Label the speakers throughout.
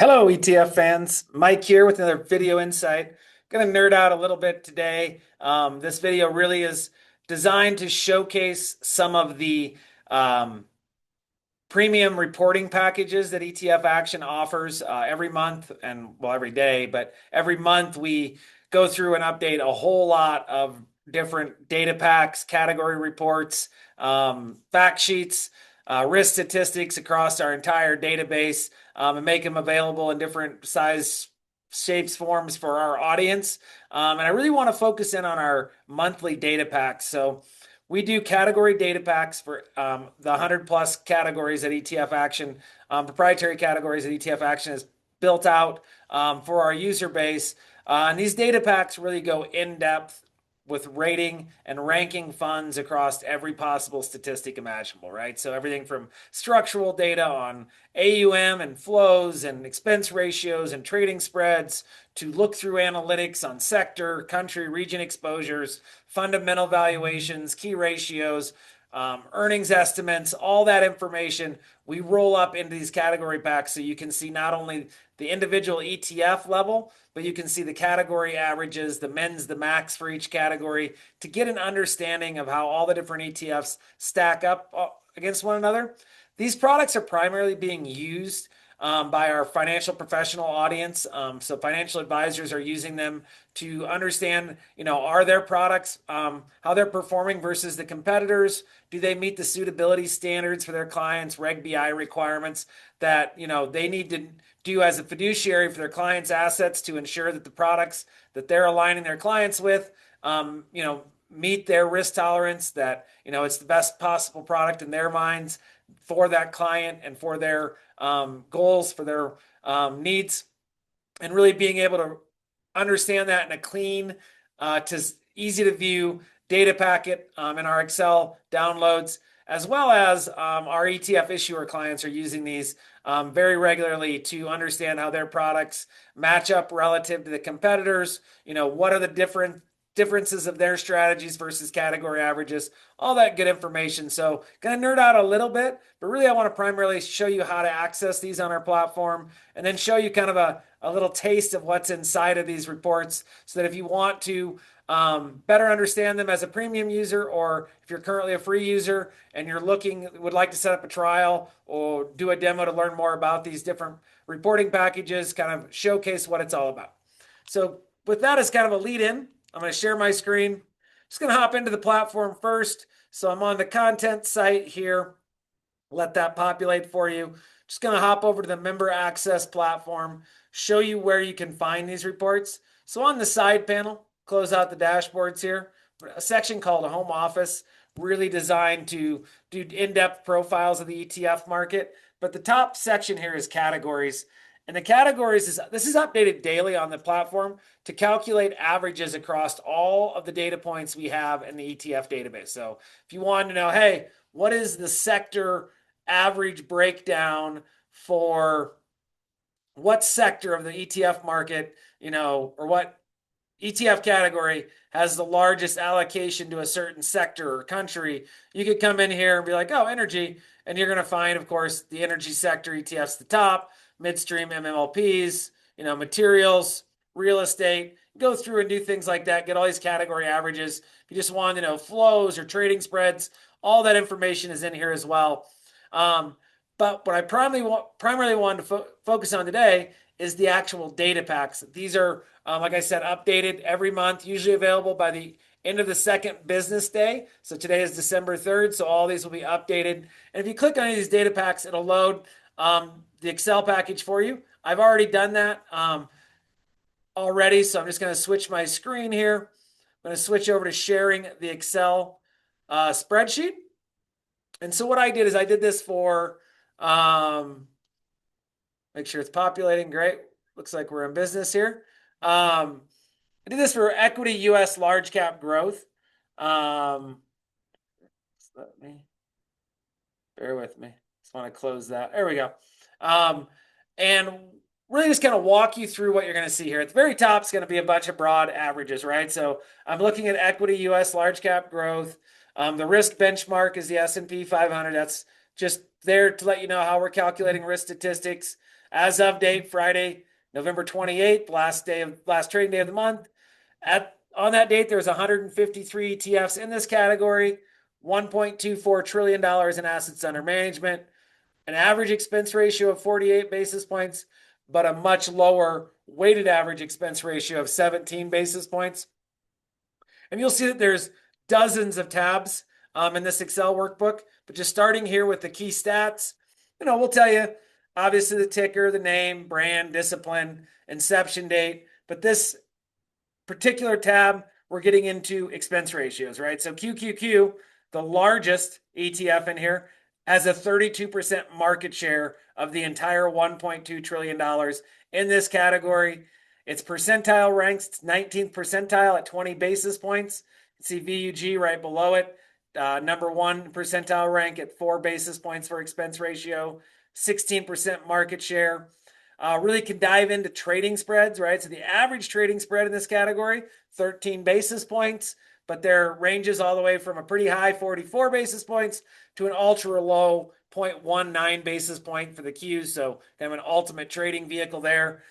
Speaker 1: Hello, ETF fans. Mike here with another video insight. Going to nerd out a little bit today. This video really is designed to showcase some of the um, premium reporting packages that ETF Action offers every month and well, every day, but every month we go through and update a whole lot of different data packs, category reports, fact sheets, risk statistics across our entire database, and make them available in different size, shapes, forms for our audience. And I really want to focus in on our monthly data packs. So we do category data packs for the 100 plus categories that ETF Action, proprietary categories that ETF Action has built out for our user base. And these data packs really go in depth with rating and ranking funds across every possible statistic imaginable, right? So everything from structural data on AUM and flows and expense ratios and trading spreads to look through analytics on sector, country, region exposures, fundamental valuations, key ratios, earnings estimates, all that information we roll up into these category packs so you can see not only the individual ETF level, but you can see the category averages, the mins, the max for each category to get an understanding of how all the different ETFs stack up against one another. These products are primarily being used by our financial professional audience. So financial advisors are using them to understand, are their products, how they're performing versus the competitors? Do they meet the suitability standards for their clients, Reg BI requirements that, they need to do as a fiduciary for their clients' assets to ensure that the products that they're aligning their clients with, meet their risk tolerance, that, it's the best possible product in their minds for that client and for their goals, for their needs, and really being able to understand that in a clean, to easy to view data packet in our Excel downloads, as well as our ETF issuer clients are using these very regularly to understand how their products match up relative to the competitors. What are the differences of their strategies versus category averages, all that good information. So going to nerd out a little bit, but really I want to primarily show you how to access these on our platform and then show you kind of a little taste of what's inside of these reports so that if you want to better understand them as a premium user, or if you're currently a free user and would like to set up a trial or do a demo to learn more about these different reporting packages, kind of showcase what it's all about. So with that as kind of a lead in, I'm going to share my screen. Just going to hop into the platform first. So I'm on the content site here. Let that populate for you. Just going to hop over to the member access platform, show you where you can find these reports. So on the side panel, close out the dashboards here, a section called a home office, really designed to do in-depth profiles of the ETF market. But the top section here is categories. And the categories this is updated daily on the platform to calculate averages across all of the data points we have in the ETF database. So if you want to know, hey, what is the sector average breakdown for what sector of the ETF market, or what ETF category has the largest allocation to a certain sector or country, you could come in here and be like, oh, energy. And you're going to find, of course, the energy sector ETF's the top, midstream MMLPs, materials, real estate, go through and do things like that, get all these category averages. If you just want to know flows or trading spreads, all that information is in here as well. But what I primarily wanted to focus on today is the actual data packs. These are, like I said, updated every month, usually available by the end of the second business day. So today is December 3rd, so all these will be updated. And if you click on any of these data packs, it'll load the Excel package for you. I've already done that already, so I'm just going to switch my screen here. I'm going to switch over to sharing the Excel spreadsheet. And so what I did is I did this for, make sure it's populating. Great. Looks like we're in business here. I did this for equity US large cap growth. Let me, bear with me. Just want to close that. There we go. And really just kind of walk you through what you're going to see here. At the very top is going to be a bunch of broad averages, right? So I'm looking at equity US large cap growth. The risk benchmark is the S&P 500. That's just there to let you know how we're calculating risk statistics. As of date, Friday, November 28th, last trading day of the month. On that date, there was 153 ETFs in this category, $1.24 trillion in assets under management, an average expense ratio of 48 basis points, but a much lower weighted average expense ratio of 17 basis points. And you'll see that there's dozens of tabs in this Excel workbook, but just starting here with the key stats, we'll tell you obviously the ticker, the name, brand, discipline, inception date, but this particular tab, we're getting into expense ratios, right? So QQQ, the largest ETF in here, has a 32% market share of the entire $1.2 trillion in this category. Its percentile ranks 19th percentile at 20 basis points. You see VUG right below it. Number one percentile rank at 4 basis points for expense ratio, 16% market share. Really can dive into trading spreads, right? So the average trading spread in this category, 13 basis points, but there ranges all the way from a pretty high 44 basis points to an ultra low 0.19 basis point for the Qs. So kind of an ultimate trading vehicle there,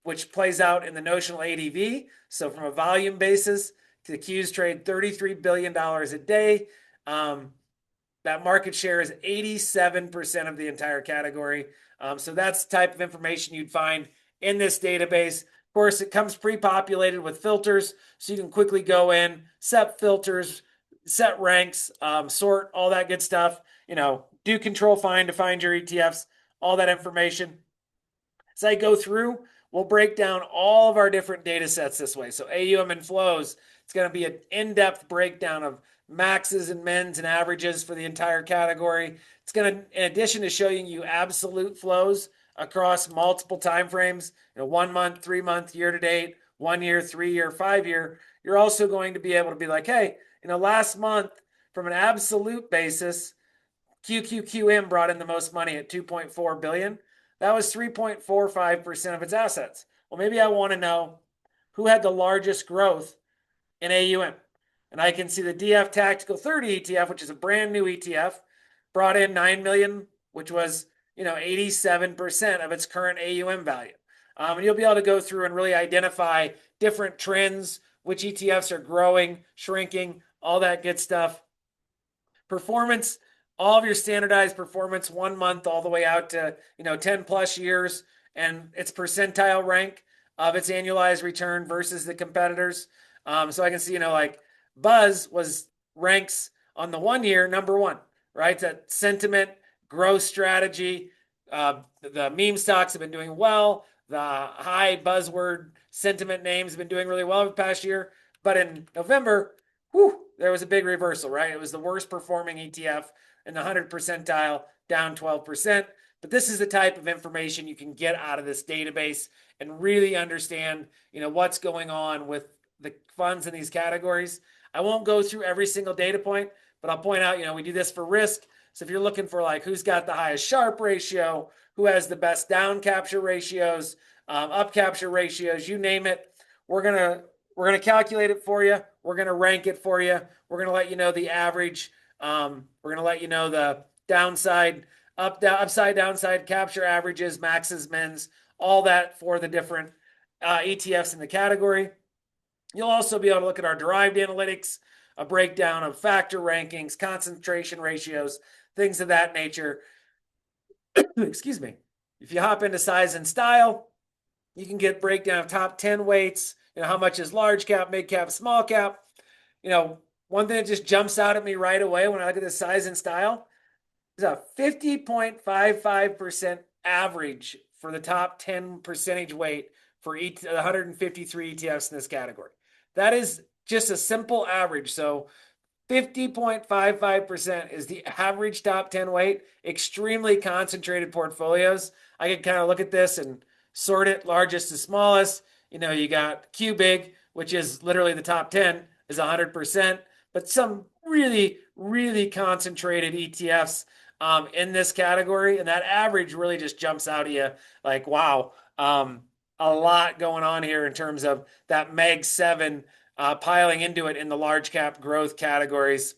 Speaker 1: which plays out in the notional ADV. So from a volume basis, the Qs trade $33 billion a day. That market share is 87% of the entire category. So that's the type of information you'd find in this database. Of course, it comes pre-populated with filters, so you can quickly go in, set filters, set ranks, sort, all that good stuff. Do control find to find your ETFs, all that information. As I go through, we'll break down all of our different data sets this way. So AUM and flows, it's going to be an in-depth breakdown of maxes and mins and averages for the entire category. It's going to, in addition to showing you absolute flows across multiple time frames, 1 month, 3 month, year to date, 1 year, 3 year, 5 year, you're also going to be able to be like, hey, last month from an absolute basis, QQQM brought in the most money at 2.4 billion. That was 3.45% of its assets. Well, maybe I want to know who had the largest growth in AUM. And I can see the DF Tactical 30 ETF, which is a brand new ETF, brought in 9 million, which was 87% of its current AUM value. And you'll be able to go through and really identify different trends, which ETFs are growing, shrinking, all that good stuff. Performance, all of your standardized performance 1 month all the way out to 10 plus years, and its percentile rank of its annualized return versus the competitors. So I can see like Buzz ranks on the 1 year number one, right? That sentiment, growth strategy. The meme stocks have been doing well. The high buzzword sentiment names have been doing really well the past year. But in November, there was a big reversal, right? It was the worst performing ETF in the 100 percentile, down 12%. But this is the type of information you can get out of this database and really understand, what's going on with the funds in these categories. I won't go through every single data point, but I'll point out, we do this for risk. So if you're looking for like who's got the highest Sharpe ratio, who has the best down capture ratios, up capture ratios, you name it, we're gonna calculate it for you. We're gonna rank it for you. We're gonna let you know the average. We're gonna let you know the downside, upside, downside capture averages, maxes, mins, all that for the different ETFs in the category. You'll also be able to look at our derived analytics, a breakdown of factor rankings, concentration ratios, things of that nature. Excuse me. If you hop into size and style, you can get breakdown of top 10 weights, how much is large cap, mid cap, small cap. One thing that just jumps out at me right away when I look at the size and style is a 50.55% average for the top 10 percentage weight for each 153 ETFs in this category. That is just a simple average. So 50.55% is the average top 10 weight, extremely concentrated portfolios. I could kind of look at this and sort it largest to smallest. You got QBig, which is literally the top 10, is 100%, but some really, really concentrated ETFs in this category. And that average really just jumps out at you like, wow, a lot going on here in terms of that Meg 7 piling into it in the large cap growth categories.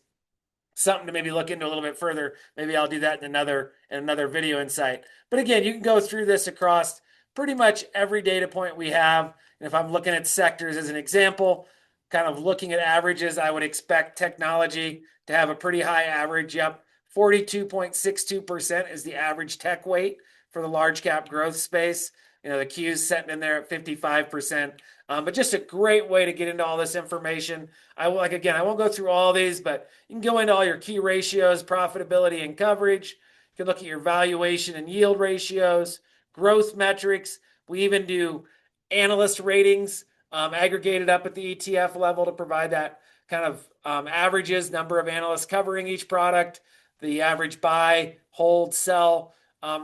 Speaker 1: something to maybe look into a little bit further. Maybe I'll do that in another video insight. But again, you can go through this across pretty much every data point we have. And if I'm looking at sectors as an example, kind of looking at averages, I would expect technology to have a pretty high average. Yep, 42.62% is the average tech weight for the large cap growth space. The Q's setting in there at 55%. But just a great way to get into all this information. I won't go through all these, but you can go into all your key ratios, profitability and coverage. You can look at your valuation and yield ratios, growth metrics. We even do analyst ratings aggregated up at the ETF level to provide that kind of averages, number of analysts covering each product, the average buy, hold, sell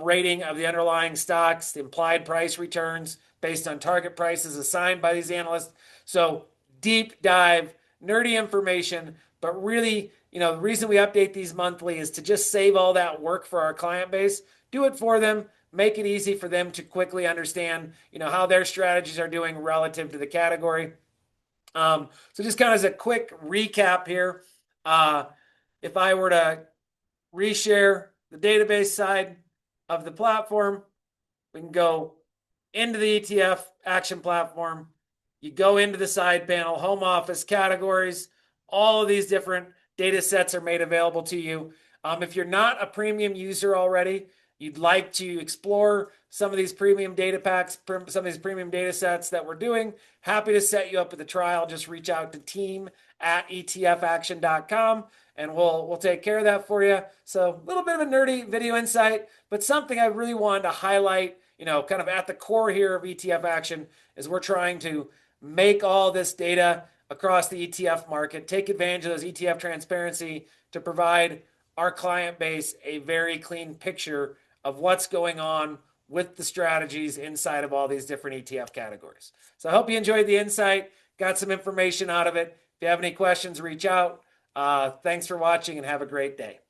Speaker 1: rating of the underlying stocks, the implied price returns based on target prices assigned by these analysts. So deep dive, nerdy information, but really, the reason we update these monthly is to just save all that work for our client base, do it for them, make it easy for them to quickly understand, how their strategies are doing relative to the category. So just kind of as a quick recap here, if I were to reshare the database side of the platform, we can go into the ETF action platform. You go into the side panel, home office categories. All of these different data sets are made available to you. If you're not a premium user already, you'd like to explore some of these premium data packs, some of these premium data sets that we're doing, happy to set you up with a trial. Just reach out to team@etfaction.com and we'll take care of that for you. So a little bit of a nerdy video insight, but something I really wanted to highlight, kind of at the core here of ETF Action is we're trying to make all this data across the ETF market, take advantage of those ETF transparency to provide our client base a very clean picture of what's going on with the strategies inside of all these different ETF categories. So I hope you enjoyed the insight, got some information out of it. If you have any questions, reach out. Thanks for watching and have a great day.